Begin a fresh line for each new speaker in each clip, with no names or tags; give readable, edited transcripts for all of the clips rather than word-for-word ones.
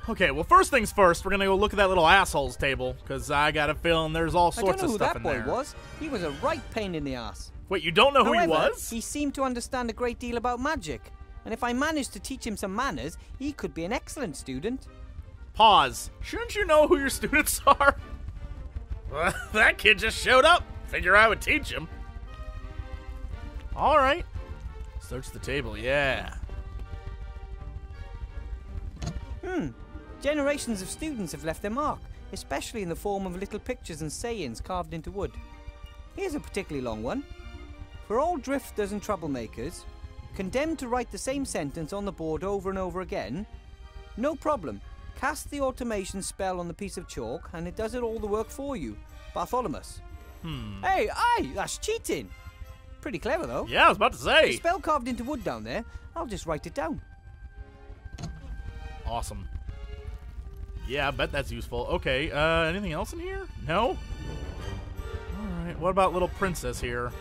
Okay, well, first things first, we're gonna go look at that little asshole's table, because I got a feeling there's all sorts of stuff in there.
I don't know who that boy was. He was a right pain in the ass.
Wait, you don't know who he was?
He seemed to understand a great deal about magic. And if I managed to teach him some manners, he could be an excellent student.
Pause. Shouldn't you know who your students are? Well, that kid just showed up. Figure I would teach him. All right. Search the table, yeah.
Generations of students have left their mark, especially in the form of little pictures and sayings carved into wood. Here's a particularly long one. For all drifters and troublemakers, condemned to write the same sentence on the board over and over again, no problem. Cast the automation spell on the piece of chalk and it does it all the work for you. Bartholomew. Hey, that's cheating. Pretty clever, though.
Yeah, I was about to say.
The spell carved into wood down there, I'll just write it down.
Awesome. Yeah, I bet that's useful. Okay, anything else in here? No? Alright, what about little princess here?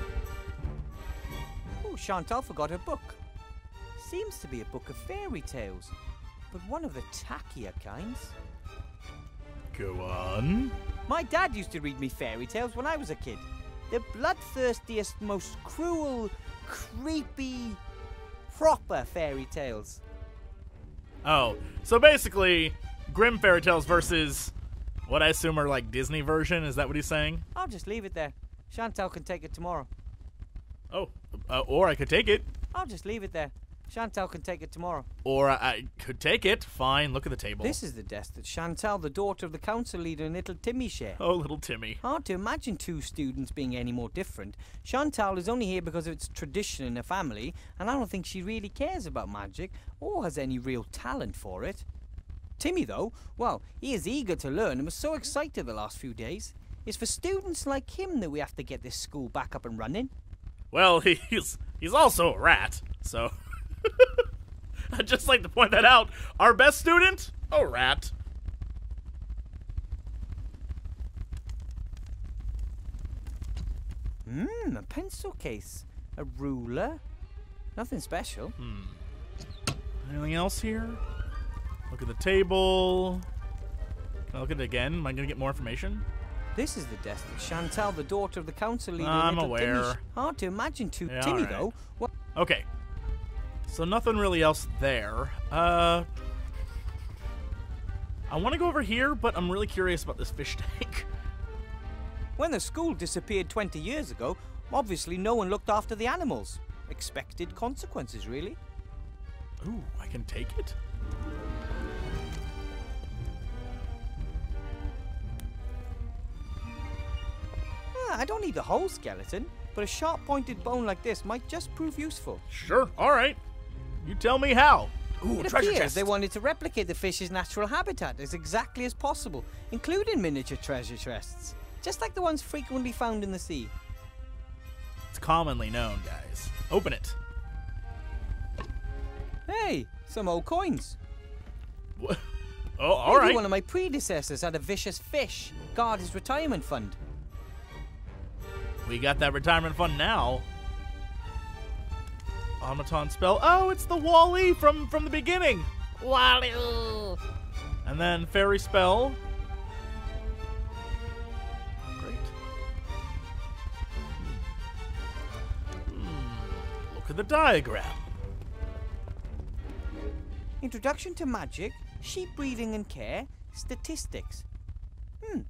Oh, Chantal forgot her book. Seems to be a book of fairy tales, but one of the tackier kinds.
Go on.
My dad used to read me fairy tales when I was a kid. The bloodthirstiest, most cruel, creepy, proper fairy tales.
Oh, so basically, Grimm fairy tales versus what I assume are like Disney version. Is that what he's saying?
I'll just leave it there. Chantal can take it tomorrow.
Oh, or I could take it.
I'll just leave it there. Chantal can take it tomorrow.
Or I could take it. Fine, look at the table.
This is the desk that Chantal, the daughter of the council leader, and little Timmy share.
Oh, little Timmy.
Hard to imagine two students being any more different. Chantal is only here because of its tradition in her family, and I don't think she really cares about magic or has any real talent for it. Timmy, though, well, he is eager to learn and was so excited the last few days. It's for students like him that we have to get this school back up and running.
Well, he's also a rat, so... I'd just like to point that out. Our best student? A rat.
A pencil case. A ruler. Nothing special.
Anything else here? Look at the table. Can I look at it again? Am I going to get more information?
This is the desk that Chantal, the daughter of the council leader,
I'm
little
aware.
Timmy. Hard to imagine two.
Yeah,
Timmy,
right.
though. What?
Okay. So nothing really else there. I want to go over here, but I'm really curious about this fish tank.
When the school disappeared 20 years ago, obviously no one looked after the animals. Expected consequences, really.
Ooh, I can take it?
I don't need the whole skeleton, but a sharp-pointed bone like this might just prove useful.
Sure, alright. You tell me how. Ooh,
It
treasure
appears
chest.
they wanted to replicate the fish's natural habitat as exactly as possible, including miniature treasure chests, just like the ones frequently found in the sea.
It's commonly known, guys. Open it.
Hey, some old coins.
What? Oh, alright.
Maybe one of my predecessors had a vicious fish guard his retirement fund.
We got that retirement fund now. Automaton spell. Oh, it's the Wall-E from the beginning. Wall-E. And then fairy spell. Great. Look at the diagram.
Introduction to magic, sheep breeding and care, statistics.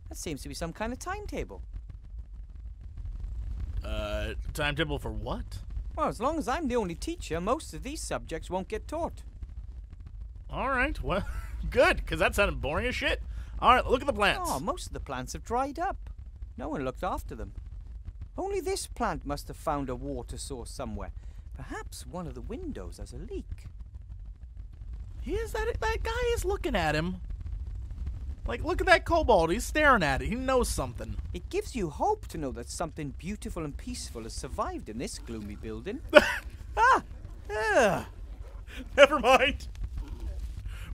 That seems to be some kind of timetable.
Timetable for what?
Well, as long as I'm the only teacher, most of these subjects won't get taught.
Alright, well, good, because that sounded boring as shit. Alright, look at the plants.
Oh, most of the plants have dried up. No one looked after them. Only this plant must have found a water source somewhere. Perhaps one of the windows has a leak.
That guy is looking at him. Like, look at that kobold. He's staring at it. He knows something.
It gives you hope to know that something beautiful and peaceful has survived in this gloomy building.
Never mind.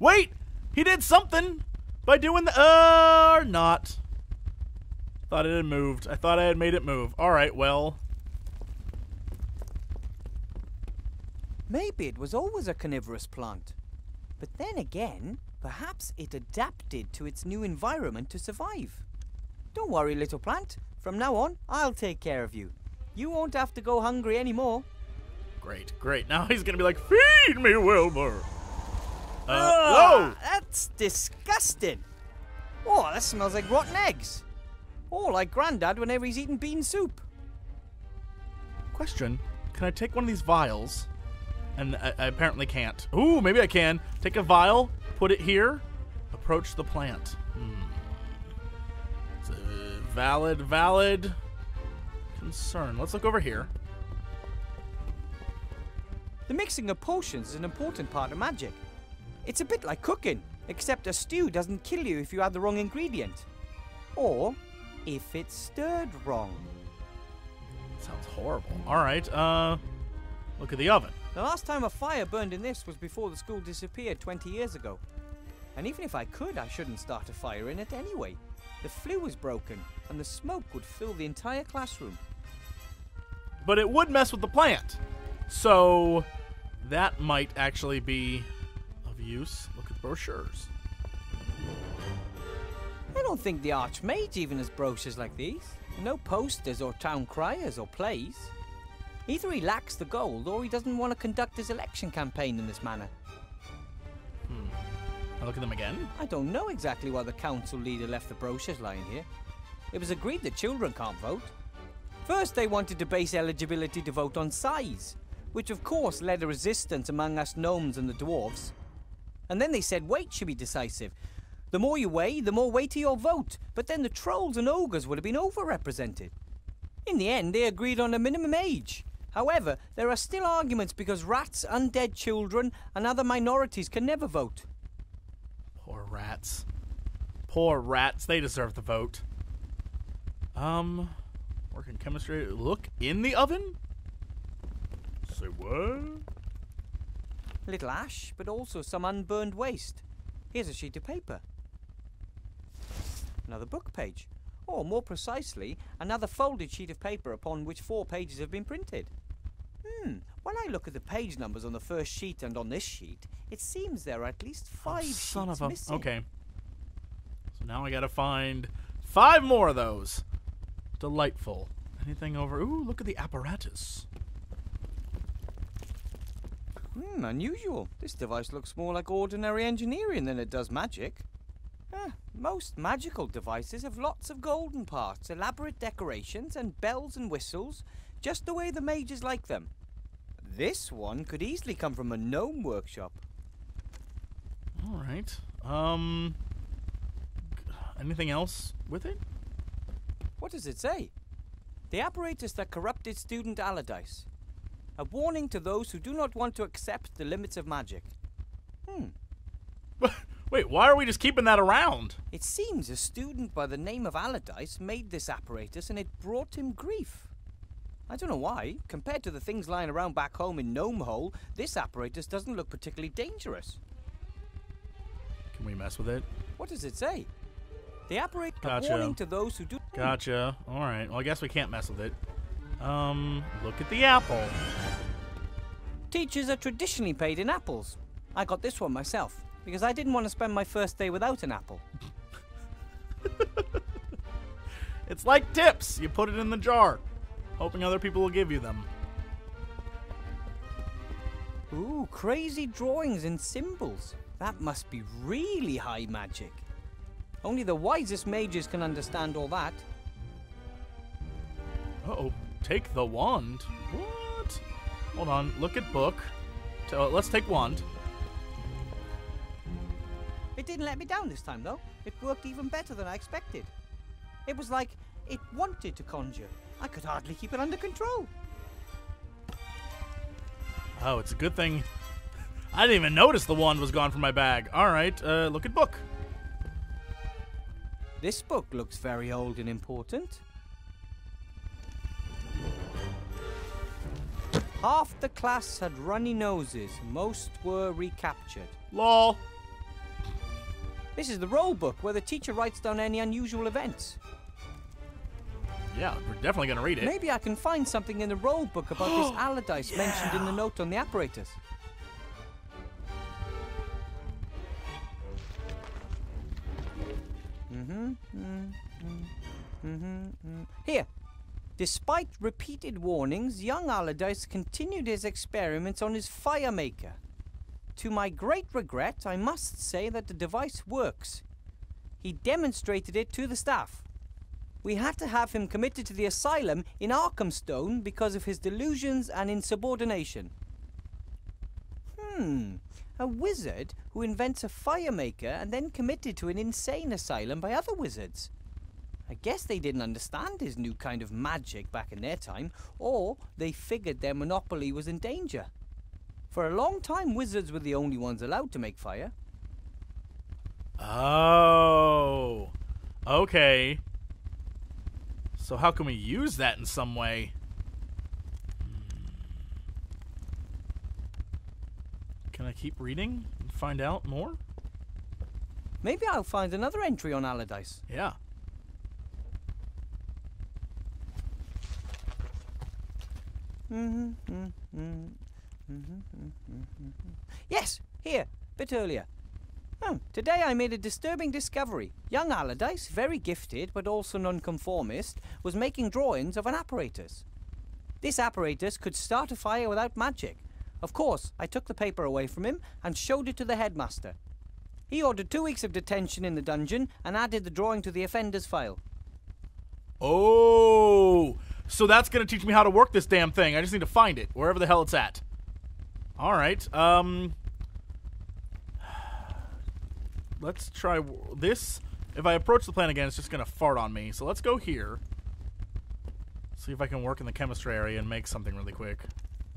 Wait! He did something by doing the... or not. Thought it had moved. I thought I had made it move. Alright, well...
Maybe it was always a carnivorous plant. But then again, Perhaps it adapted to its new environment to survive. Don't worry, little plant. From now on, I'll take care of you. You won't have to go hungry anymore.
Great, great. Now he's gonna be like, feed me, Wilbur.
Whoa! That's disgusting. Oh, that smells like rotten eggs. Oh, like Grandad whenever he's eating bean soup.
Question, can I take one of these vials? And I apparently can't. Ooh, maybe I can. Take a vial, put it here, approach the plant. It's a valid concern. Let's look over here.
The mixing of potions is an important part of magic. It's a bit like cooking, except a stew doesn't kill you if you add the wrong ingredient. Or if it's stirred wrong.
Sounds horrible. Alright, look at the oven.
The last time a fire burned in this was before the school disappeared 20 years ago. And even if I could, I shouldn't start a fire in it anyway. The flue was broken, and the smoke would fill the entire classroom.
But it would mess with the plant. So that might actually be of use. Look at the brochures.
I don't think the Archmage even has brochures like these. No posters or town criers or plays. Either he lacks the gold or he doesn't want to conduct his election campaign in this manner.
I'll look at them again.
I don't know exactly why the council leader left the brochures lying here. It was agreed that children can't vote. First they wanted to base eligibility to vote on size, which of course led to resistance among us gnomes and the dwarves. And then they said weight should be decisive. The more you weigh, the more weighty your vote, but then the trolls and ogres would have been overrepresented. In the end, they agreed on a minimum age. However, there are still arguments because rats, undead children, and other minorities can never vote.
Poor rats. Poor rats. They deserve the vote. Work in chemistry. Look in the oven? Say what?
Little ash, but also some unburned waste. Here's a sheet of paper. Another book page. Or, more precisely, another folded sheet of paper upon which 4 pages have been printed. When I look at the page numbers on the first sheet and on this sheet, it seems there are at least 5 sheets missing.
Okay. So now I gotta find 5 more of those. Delightful. Anything over? Ooh, look at the apparatus.
Unusual. This device looks more like ordinary engineering than it does magic. Most magical devices have lots of golden parts, elaborate decorations, and bells and whistles, just the way the mages like them. This one could easily come from a gnome workshop.
Alright. Anything else with it?
What does it say? The apparatus that corrupted student Allardyce. A warning to those who do not want to accept the limits of magic.
Wait, why are we just keeping that around?
It seems a student by the name of Allardyce made this apparatus and it brought him grief. I don't know why. Compared to the things lying around back home in Gnome Hole, this apparatus doesn't look particularly dangerous.
Can we mess with it?
What does it say? The apparatus
Gotcha.
A warning to those who do...
Gotcha. Alright, well I guess we can't mess with it. Look at the apple.
Teachers are traditionally paid in apples. I got this one myself, because I didn't want to spend my first day without an apple.
It's like tips. You put it in the jar, hoping other people will give you them.
Ooh, crazy drawings and symbols. That must be really high magic. Only the wisest mages can understand all that.
Uh-oh. Take the wand? What? Hold on. Look at book. Let's take wand.
It didn't let me down this time, though. It worked even better than I expected. It was like it wanted to conjure. I could hardly keep it under control.
Oh, it's a good thing. I didn't even notice the wand was gone from my bag. Alright, look at book.
This book looks very old and important. Half the class had runny noses. Most were recaptured.
Lol.
This is the roll book where the teacher writes down any unusual events.
Yeah, we're definitely going to read it.
Maybe I can find something in the roll book about this Allardyce mentioned in the note on the apparatus. Here. Despite repeated warnings, young Allardyce continued his experiments on his fire maker. To my great regret, I must say that the device works. He demonstrated it to the staff. We had to have him committed to the asylum in Arkhamstone because of his delusions and insubordination. A wizard who invents a fire maker and then committed to an insane asylum by other wizards. I guess they didn't understand his new kind of magic back in their time, or they figured their monopoly was in danger. For a long time, wizards were the only ones allowed to make fire.
Oh, okay. So how can we use that in some way? Can I keep reading and find out more?
Maybe I'll find another entry on Allardyce.
Yeah.
Yes, here, bit earlier. Today I made a disturbing discovery. Young Allardyce, very gifted but also nonconformist, was making drawings of an apparatus. This apparatus could start a fire without magic. Of course, I took the paper away from him and showed it to the headmaster. He ordered 2 weeks of detention in the dungeon and added the drawing to the offender's file.
Oh, so that's going to teach me how to work this damn thing. I just need to find it, wherever the hell it's at. All right, let's try this. If I approach the plant again, it's just going to fart on me. So let's go here. See if I can work in the chemistry area and make something really quick.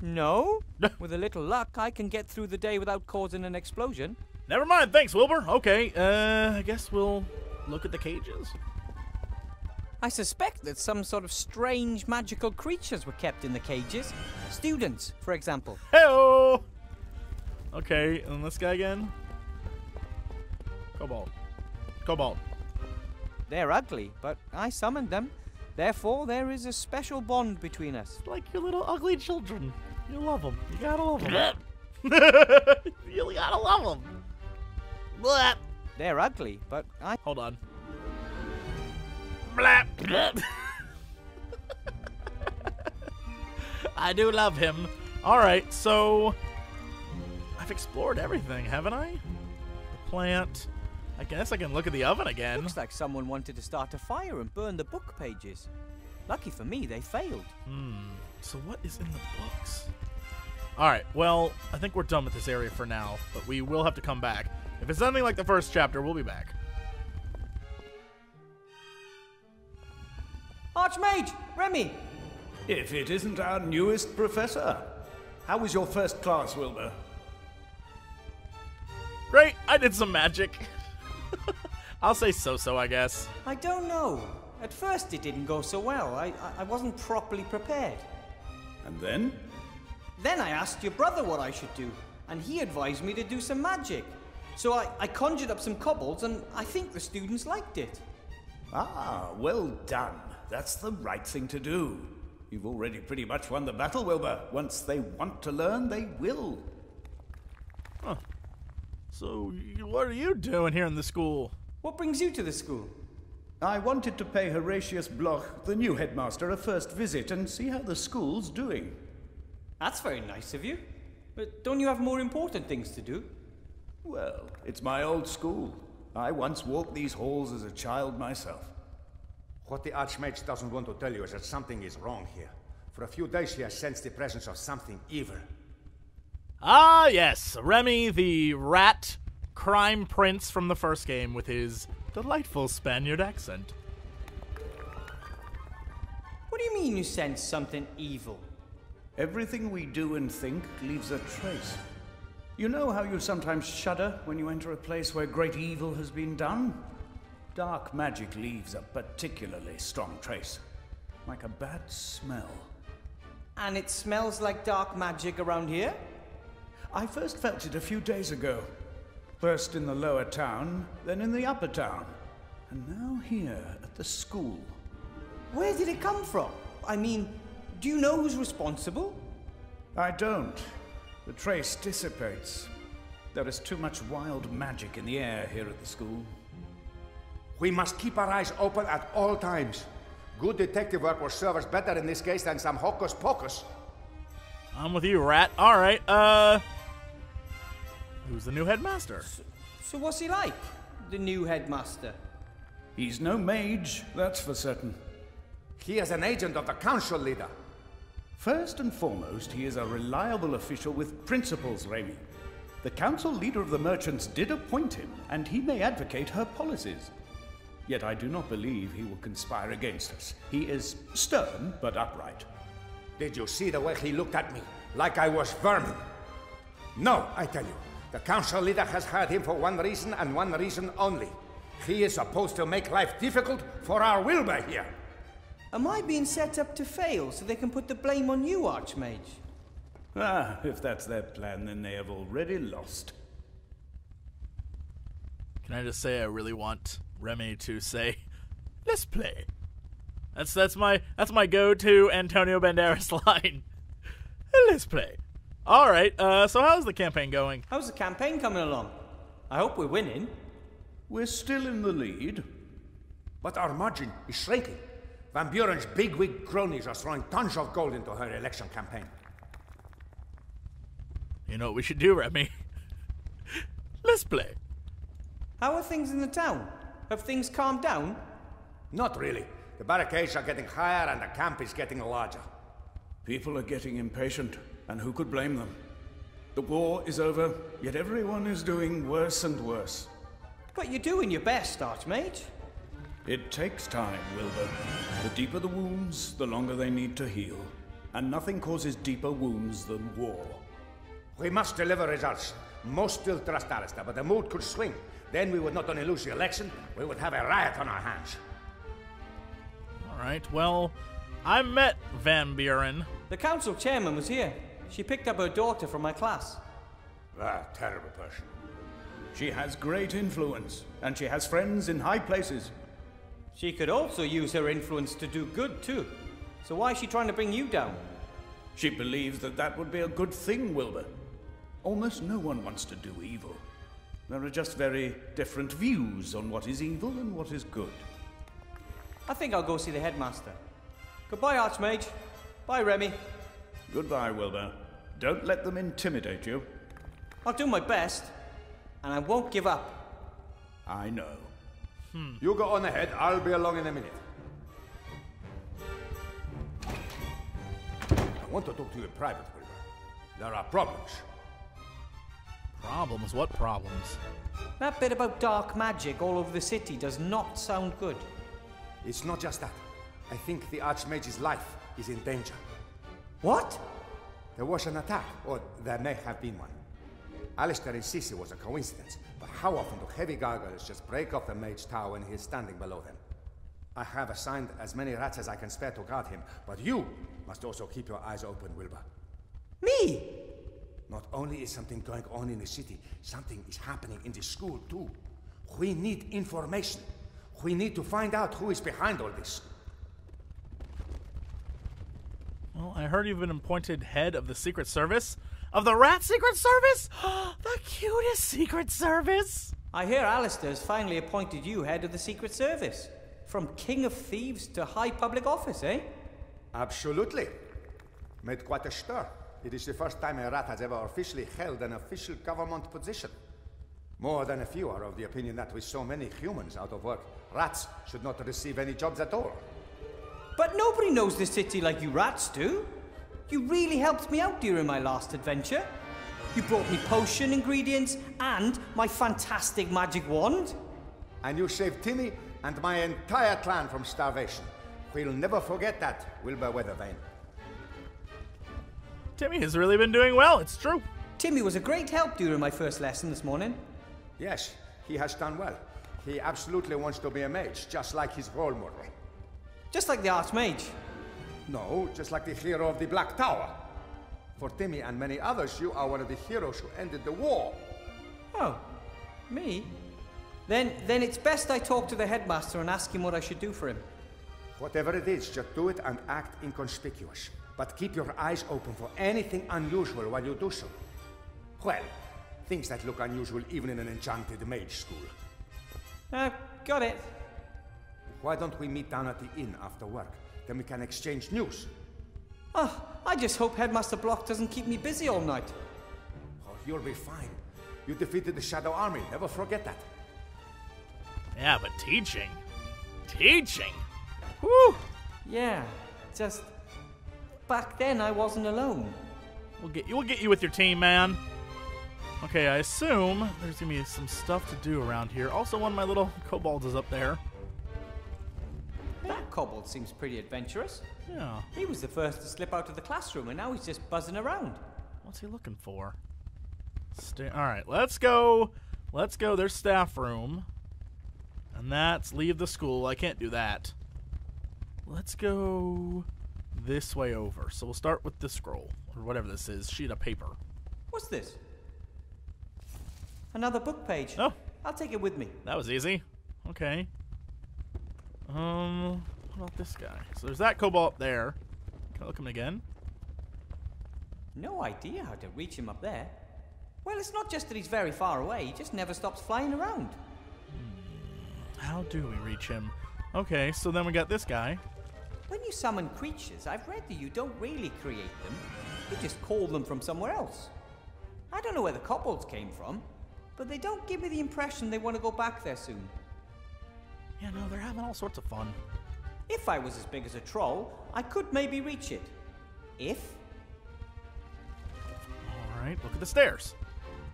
No. With a little luck, I can get through the day without causing an explosion.
Never mind, thanks, Wilbur. Okay, I guess we'll look at the cages.
I suspect that some sort of strange magical creatures were kept in the cages. Students, for example.
Hey-oh! Okay, and this guy again. Cobalt. Cobalt.
They're ugly, but I summoned them. Therefore, there is a special bond between us.
Like your little ugly children. You love them. You gotta love them. You gotta love them. Blah.
They're ugly, but I...
Hold on. Blah. I do love him. Alright, so... I've explored everything, haven't I? The plant... I guess I can look at the oven again.
Looks like someone wanted to start a fire and burn the book pages. Lucky for me, they failed.
So what is in the books? Alright, well, I think we're done with this area for now, but we will have to come back. If it's something like the first chapter, we'll be back.
Archmage! Remy!
If it isn't our newest professor. How was your first class, Wilbur?
Great, I did some magic. I'll say so-so, I guess.
I don't know. At first it didn't go so well. I wasn't properly prepared.
And then?
Then I asked your brother what I should do, and he advised me to do some magic. So I conjured up some kobolds, and I think the students liked it.
Ah, well done. That's the right thing to do. You've already pretty much won the battle, Wilbur. Once they want to learn, they will.
Huh. So, what are you doing here in the school?
What brings you to the school?
I wanted to pay Horatius Bloch, the new headmaster, a first visit and see how the school's doing.
That's very nice of you. But don't you have more important things to do?
Well, it's my old school. I once walked these halls as a child myself.
What the Archmage doesn't want to tell you is that something is wrong here. For a few days he has sensed the presence of something evil.
Ah, yes. Remy, the rat crime prince from the first game with his delightful Spaniard accent.
What do you mean you sense something evil?
Everything we do and think leaves a trace. You know how you sometimes shudder when you enter a place where great evil has been done? Dark magic leaves a particularly strong trace, like a bad smell.
And it smells like dark magic around here?
I first felt it a few days ago. First in the lower town, then in the upper town, and now here at the school.
Where did it come from? I mean, do you know who's responsible?
I don't. The trace dissipates. There is too much wild magic in the air here at the school.
We must keep our eyes open at all times. Good detective work will serve us better in this case than some hocus pocus.
I'm with you, Rat. All right, who's the new headmaster?
So what's he like, the new headmaster?
He's no mage, that's for certain.
He is an agent of the council leader.
First and foremost, he is a reliable official with principles, Remy. The council leader of the merchants did appoint him, and he may advocate her policies. Yet I do not believe he will conspire against us. He is stern, but upright.
Did you see the way he looked at me? Like I was vermin. No, I tell you. The council leader has hired him for one reason and one reason only. He is supposed to make life difficult for our Wilbur here.
Am I being set up to fail so they can put the blame on you, Archmage?
Ah, if that's their plan, then they have already lost.
Can I just say I really want Remy to say, "Let's play." That's my go-to Antonio Banderas line. Let's play. All right. So how's the campaign going?
How's the campaign coming along? I hope we're winning.
We're still in the lead.
But our margin is shrinking. Van Buren's bigwig cronies are throwing tons of gold into her election campaign.
You know what we should do, Remy? Let's play.
How are things in the town? Have things calmed down?
Not really. The barricades are getting higher and the camp is getting larger.
People are getting impatient, and who could blame them? The war is over, yet everyone is doing worse and worse.
But you're doing your best, Archmage.
It takes time, Wilbur. The deeper the wounds, the longer they need to heal. And nothing causes deeper wounds than war.
We must deliver results. Most still trust Alistair, but the mood could swing. Then we would not only lose the election, we would have a riot on our hands.
All right, well, I met Van Buren.
The council chairman was here. She picked up her daughter from my class.
Ah, terrible person.
She has great influence, and she has friends in high places.
She could also use her influence to do good, too. So why is she trying to bring you down?
She believes that that would be a good thing, Wilbur. Almost no one wants to do evil. There are just very different views on what is evil and what is good.
I think I'll go see the headmaster. Goodbye, Archmage. Bye, Remy.
Goodbye, Wilbur. Don't let them intimidate you.
I'll do my best, and I won't give up.
I know.
You go on ahead, I'll be along in a minute. I want to talk to you in private, Wilbur. There are problems.
Problems? What problems?
That bit about dark magic all over the city does not sound good.
It's not just that. I think the Archmage's life is in danger.
What?
There was an attack, or there may have been one. Alistair insists it was a coincidence, but how often do heavy gargoyles just break off the mage tower when he is standing below them? I have assigned as many rats as I can spare to guard him, but you must also keep your eyes open, Wilbur.
Me?
Not only is something going on in the city, something is happening in the school too. We need information. We need to find out who is behind all this.
Well, I heard you've been appointed head of the Secret Service. Of the Rat Secret Service? The cutest Secret Service!
I hear Alistair's finally appointed you head of the Secret Service. From King of Thieves to high public office, eh?
Absolutely. Made quite a stir. It is the first time a rat has ever officially held an official government position. More than a few are of the opinion that with so many humans out of work, rats should not receive any jobs at all.
But nobody knows this city like you rats do. You really helped me out during my last adventure. You brought me potion ingredients and my fantastic magic wand.
And you saved Timmy and my entire clan from starvation. We'll never forget that, Wilbur Weathervane.
Timmy has really been doing well, it's true.
Timmy was a great help during my first lesson this morning.
Yes, he has done well. He absolutely wants to be a mage, just like his role model.
Just like the Archmage.
No, just like the hero of the Black Tower. For Timmy and many others, you are one of the heroes who ended the war.
Oh, me? Then it's best I talk to the headmaster and ask him what I should do for him.
Whatever it is, just do it and act inconspicuous. But keep your eyes open for anything unusual while you do so. Well, things that look unusual even in an enchanted mage school.
Got it.
Why don't we meet down at the inn after work? Then we can exchange news.
Oh, I just hope Headmaster Block doesn't keep me busy all night.
Oh, you'll be fine. You defeated the Shadow Army. Never forget that.
Yeah, but teaching. Teaching! Whew!
Yeah, just... Back then I wasn't alone.
We'll get you with your team, man. Okay, I assume there's gonna be some stuff to do around here. Also, one of my little kobolds is up there.
That kobold seems pretty adventurous.
Yeah.
He was the first to slip out of the classroom, and now he's just buzzing around.
What's he looking for? Alright, let's go. Let's go. There's staff room. And that's leave the school. I can't do that. Let's go this way over. So we'll start with the scroll, or whatever this is. Sheet of paper.
What's this? Another book page.
Oh.
I'll take it with me.
That was easy. Okay. What about this guy? So there's that kobold up there. Can I look him again?
No idea how to reach him up there. Well, it's not just that he's very far away. He just never stops flying around.
How do we reach him? Okay, so then we got this guy.
When you summon creatures, I've read that you don't really create them. You just call them from somewhere else. I don't know where the kobolds came from, but they don't give me the impression they want to go back there soon.
Yeah, no, they're having all sorts of fun.
If I was as big as a troll, I could maybe reach it. If?
Alright, look at the stairs.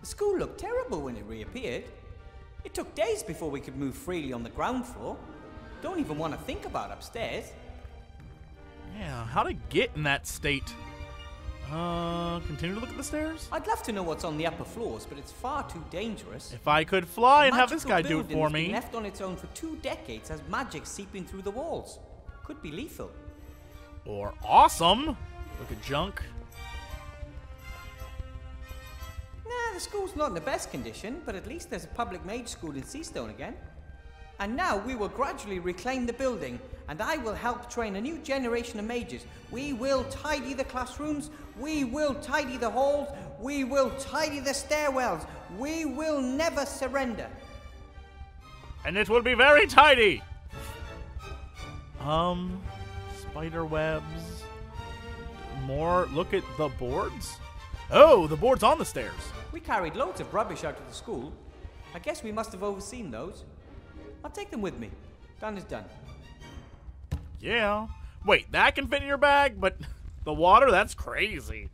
The school looked terrible when it reappeared. It took days before we could move freely on the ground floor. Don't even want to think about upstairs.
Yeah, how to get in that state? Continue to look at the stairs?
I'd love to know what's on the upper floors, but it's far too dangerous.
If I could fly and have
The
this guy do it
magical
for
building has been
me.
left on its own for 2 decades has magic seeping through the walls. Could be lethal.
Or awesome. Look at junk.
Nah, the school's not in the best condition, but at least there's a public mage school in Seastone again. And now we will gradually reclaim the building, and I will help train a new generation of mages. We will tidy the classrooms, we will tidy the halls, we will tidy the stairwells. We will never surrender.
And it will be very tidy. Spider webs. More. Look at the boards. Oh, the board's on the stairs.
We carried loads of rubbish out of the school. I guess we must have overseen those. I'll take them with me. Done is done.
Yeah. Wait, that can fit in your bag, but the water, that's crazy.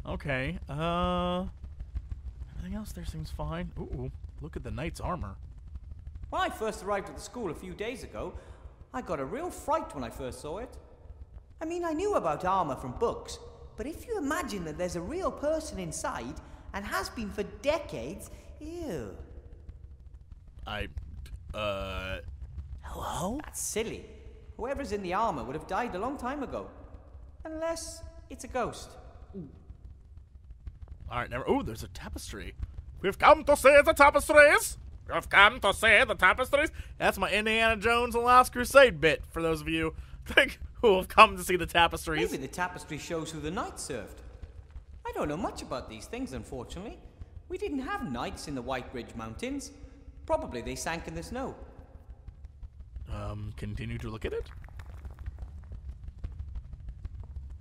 Okay. Everything else there seems fine. Ooh, look at the knight's armor.
When I first arrived at the school a few days ago, I got a real fright when I first saw it. I mean, I knew about armor from books, but if you imagine that there's a real person inside, and has been for decades, ew.
Hello?
That's silly. Whoever's in the armor would have died a long time ago. Unless it's a ghost.
Alright, never. Ooh, there's a tapestry. We've come to see the tapestries. We've come to see the tapestries. That's my Indiana Jones and Last Crusade bit, for those of you who have come to see the tapestries.
Maybe the tapestry shows who the knights served. I don't know much about these things, unfortunately. We didn't have knights in the White Ridge Mountains. Probably they sank in the snow.
Continue to look at it.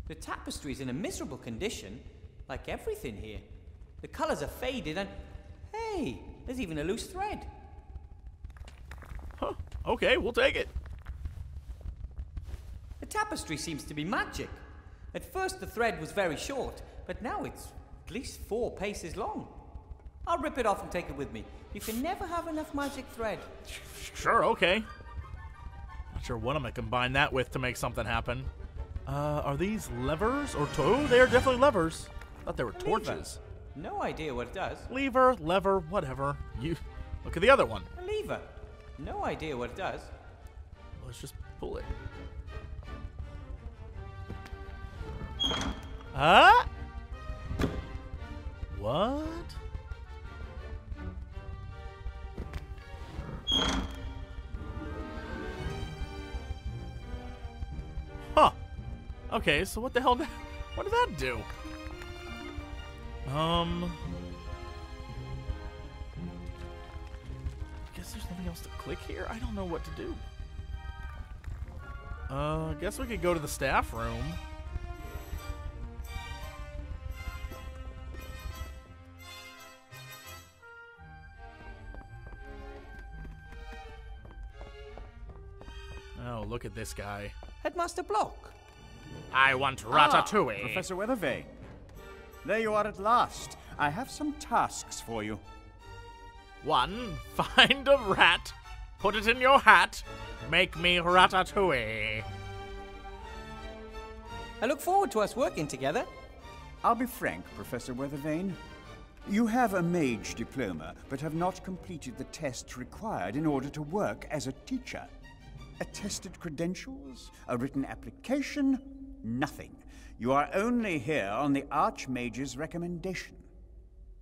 The tapestry's in a miserable condition, like everything here. The colors are faded and... Hey, there's even a loose thread.
Huh. Okay, we'll take it.
The tapestry seems to be magic. At first the thread was very short, but now it's at least 4 paces long. I'll rip it off and take it with me. You can never have enough magic thread.
Sure, okay. Not sure what I'm gonna combine that with to make something happen. Are these levers or oh, they are definitely levers. I thought they were torches.
No idea what it does.
Lever, lever, whatever. You look at the other one.
A lever. No idea what it does.
Let's just pull it. Huh? What? Huh. Okay, so what the hell what did that do? Guess there's nothing else to click here? I don't know what to do. I guess we could go to the staff room. Oh, look at this guy.
Headmaster Block.
I want ratatouille.
Professor Weathervane. There you are at last. I have some tasks for you.
1. Find a rat, put it in your hat, make me ratatouille.
I look forward to us working together.
I'll be frank, Professor Weathervane. You have a mage diploma, but have not completed the tests required in order to work as a teacher. Attested credentials, a written application, nothing. You are only here on the Archmage's recommendation.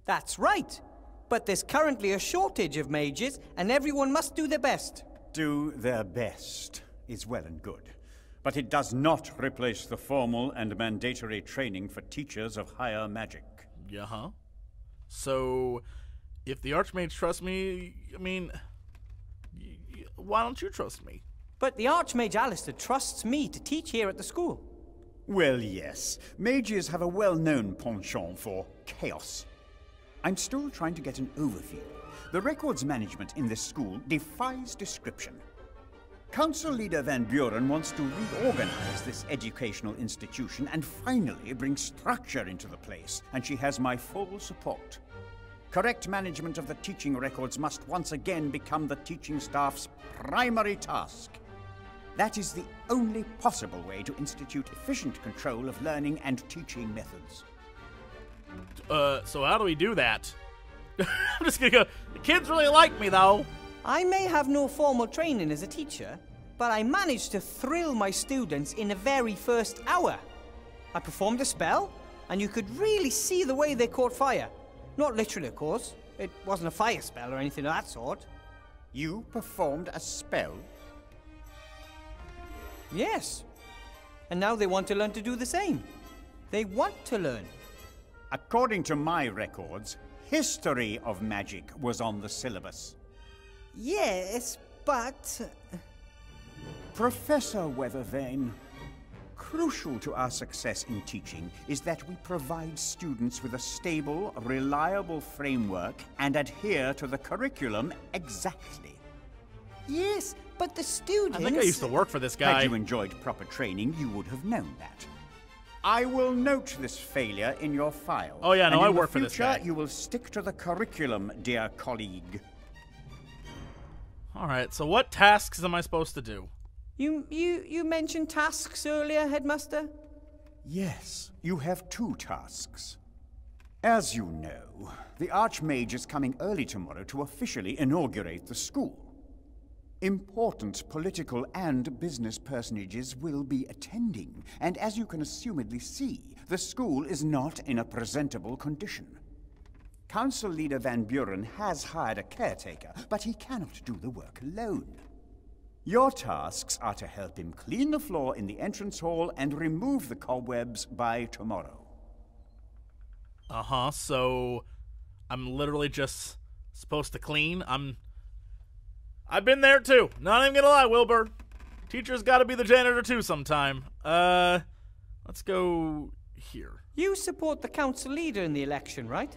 That's right. But there's currently a shortage of mages, and everyone must do their best.
Do their best is well and good, but it does not replace the formal and mandatory training for teachers of higher magic.
Yeah-huh. So, if the Archmage trusts me, I mean, why don't you trust me?
But the Archmage Alistair trusts me to teach here at the school.
Well, yes. Mages have a well-known penchant for chaos. I'm still trying to get an overview. The records management in this school defies description. Council Leader Van Buren wants to reorganize this educational institution and finally bring structure into the place, and she has my full support. Correct management of the teaching records must once again become the teaching staff's primary task. That is the only possible way to institute efficient control of learning and teaching methods.
So how do we do that? I'm just gonna go, the kids really like me, though.
I may have no formal training as a teacher, but I managed to thrill my students in the very first hour. I performed a spell, and you could really see the way they caught fire. Not literally, of course. It wasn't a fire spell or anything of that sort.
You performed a spell?
Yes. And now they want to learn to do the same. They want to learn.
According to my records, history of magic was on the syllabus.
Yes, but...
Professor Weathervane, crucial to our success in teaching is that we provide students with a stable, reliable framework and adhere to the curriculum exactly.
Yes, but the students...
I think I used to work for this guy.
Had you enjoyed proper training, you would have known that. I will note this failure in your file.
Oh yeah, no, I work
for
this guy.
You will stick to the curriculum, dear colleague.
Alright, so what tasks am I supposed to do?
You mentioned tasks earlier, Headmaster?
Yes, you have 2 tasks. As you know, the Archmage is coming early tomorrow to officially inaugurate the school. Important political and business personages will be attending, and as you can assumedly see, the school is not in a presentable condition. Council Leader Van Buren has hired a caretaker, but he cannot do the work alone. Your tasks are to help him clean the floor in the entrance hall and remove the cobwebs by tomorrow.
Uh-huh, so I'm literally just supposed to clean? I've been there too. Not even gonna lie, Wilbur. Teacher's gotta be the janitor too sometime. Let's go here.
You support the council leader in the election, right?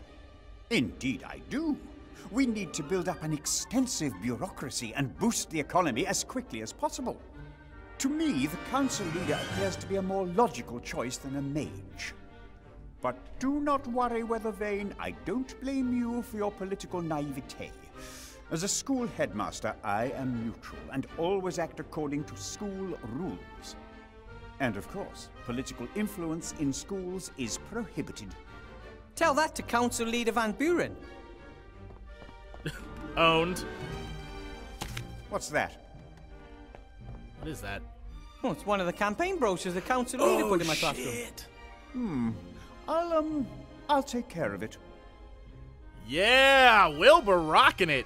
Indeed I do. We need to build up an extensive bureaucracy and boost the economy as quickly as possible. To me, the council leader appears to be a more logical choice than a mage. But do not worry, Weathervane. I don't blame you for your political naivete. As a school headmaster, I am neutral and always act according to school rules. And of course, political influence in schools is prohibited.
Tell that to Council Leader Van Buren.
Owned.
What's that?
What is that?
Oh, it's one of the campaign brochures the council leader put in my classroom.
Shit.
I'll take care of it.
Yeah, Wilbur rocking it.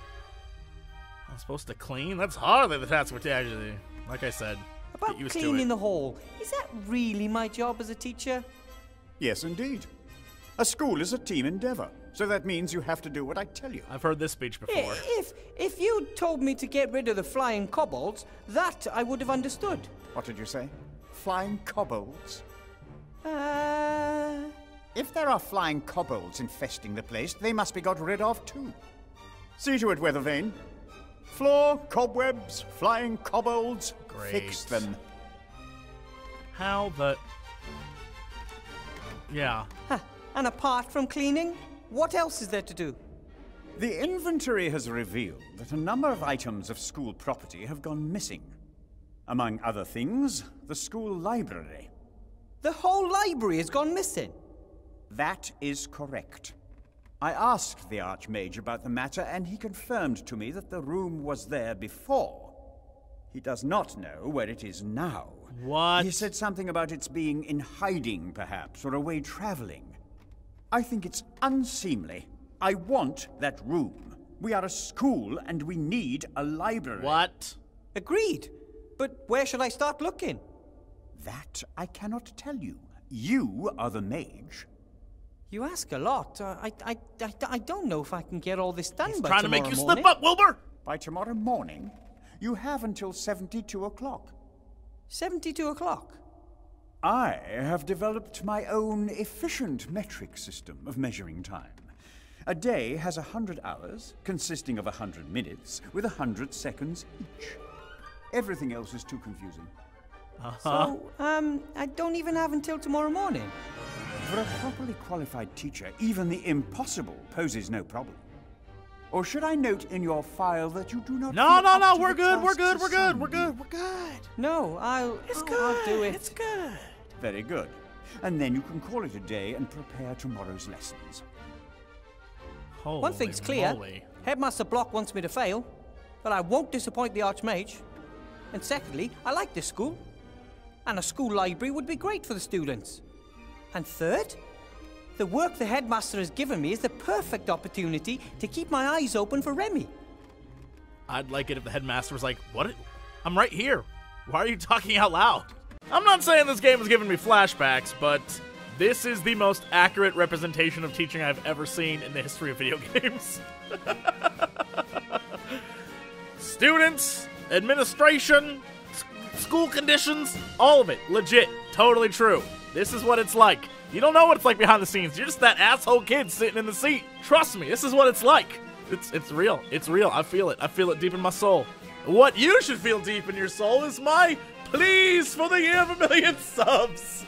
I'm supposed to clean? That's hardly the task we're actually. Like I said,
About
get used to
cleaning
it.
the hall, is that really my job as a teacher?
Yes, indeed. A school is a team endeavor. So that means you have to do what I tell you.
I've heard this speech before.
If you told me to get rid of the flying kobolds, that I would have understood.
What did you say? Flying kobolds? If there are flying kobolds infesting the place, they must be got rid of too. See to it, Weathervane. Floor, cobwebs, flying kobolds.
Great.
Fix them.
How the... Yeah.
Huh. And apart from cleaning, what else is there to do?
The inventory has revealed that a number of items of school property have gone missing. Among other things, the school library.
The whole library has gone missing.
That is correct. I asked the Archmage about the matter, and he confirmed to me that the room was there before. He does not know where it is now.
What?
He said something about its being in hiding, perhaps, or away traveling. I think it's unseemly. I want that room. We are a school, and we need a library.
What?
Agreed. But where should I start looking?
That I cannot tell you. You are the mage.
You ask a lot. I don't know if I can get all this done
He's
by
trying to
tomorrow
make you
morning.
slip up, Wilbur!
By tomorrow morning, you have until 72 o'clock.
72 o'clock.
I have developed my own efficient metric system of measuring time. A day has 100 hours, consisting of 100 minutes, with 100 seconds each. Everything else is too confusing.
So, I don't even have until tomorrow morning.
For a properly qualified teacher, even the impossible poses no problem. Or should I note in your file that you do not...
No,
feel
no,
up
no,
to
we're
the
good, we're
tasks
good, we're good,
assigned
we're
you?
good, we're good.
No, I'll do it.
It's good.
Very good. And then you can call it a day and prepare tomorrow's lessons.
Holy
One thing's clear.
moly.
Headmaster Block wants me to fail, but I won't disappoint the Archmage. And secondly, I like this school. And a school library would be great for the students. And third, the work the headmaster has given me is the perfect opportunity to keep my eyes open for Remy.
I'd like it if the headmaster was like, what? I'm right here. Why are you talking out loud? I'm not saying this game is giving me flashbacks, but this is the most accurate representation of teaching I've ever seen in the history of video games. Students, administration, school conditions, all of it. Legit. Totally true. This is what it's like. You don't know what it's like behind the scenes. You're just that asshole kid sitting in the seat. Trust me, this is what it's like. It's real. It's real. I feel it. I feel it deep in my soul. What you should feel deep in your soul is my pleas for the year of 1,000,000 subs.